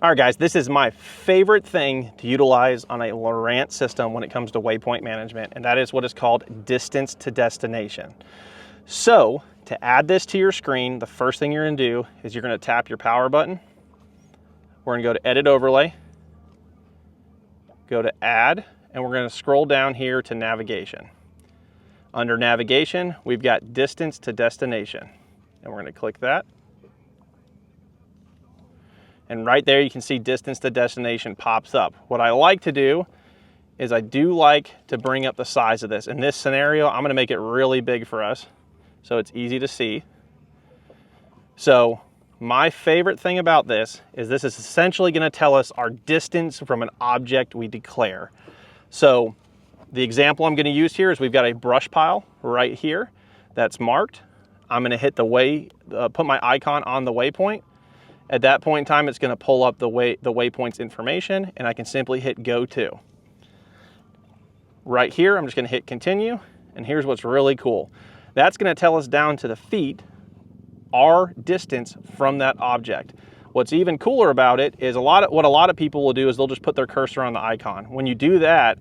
All right, guys, this is my favorite thing to utilize on a Lowrance system when it comes to waypoint management, and that is what is called distance to destination. So to add this to your screen, the first thing you're gonna do is you're gonna tap your power button. We're gonna go to Edit Overlay, go to Add, and we're gonna scroll down here to Navigation. Under Navigation, we've got Distance to Destination, and we're gonna click that. And right there you can see distance to destination pops up. What I like to do is I do like to bring up the size of this. In this scenario, I'm gonna make it really big for us so it's easy to see. So my favorite thing about this is essentially gonna tell us our distance from an object we declare. So the example I'm gonna use here is we've got a brush pile right here that's marked. I'm gonna hit put my icon on the waypoint. At that point in time, it's going to pull up the waypoint's information, and I can simply hit Go To. Right here, I'm just going to hit Continue, and here's what's really cool. That's going to tell us down to the feet our distance from that object. What's even cooler about it is what a lot of people will do is they'll just put their cursor on the icon. When you do that,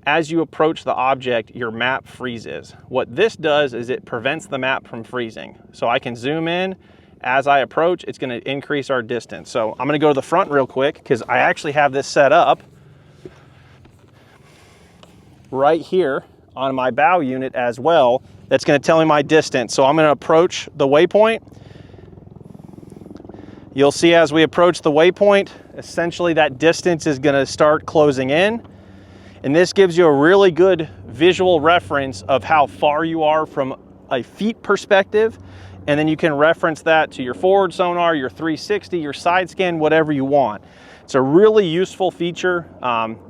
as you approach the object, your map freezes. What this does is it prevents the map from freezing. So I can zoom in. As I approach, it's going to increase our distance. So I'm going to go to the front real quick because I actually have this set up right here on my bow unit as well. That's going to tell me my distance. So I'm going to approach the waypoint. You'll see as we approach the waypoint, essentially that distance is going to start closing in. And this gives you a really good visual reference of how far you are from a feet perspective. And then you can reference that to your forward sonar, your 360, your side scan, whatever you want. It's a really useful feature,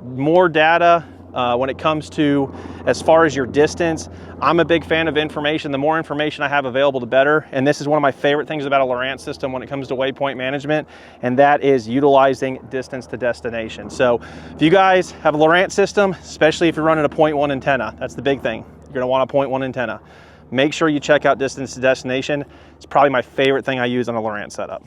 more data when it comes to as far as your distance. I'm a big fan of information. The more information I have available, the better. And this is one of my favorite things about a Lowrance system when it comes to waypoint management, and that is utilizing distance to destination. So if you guys have a Lowrance system, especially if you're running a 0.1 antenna, that's the big thing. You're gonna want a 0.1 antenna. Make sure you check out distance to destination. It's probably my favorite thing I use on a Lowrance setup.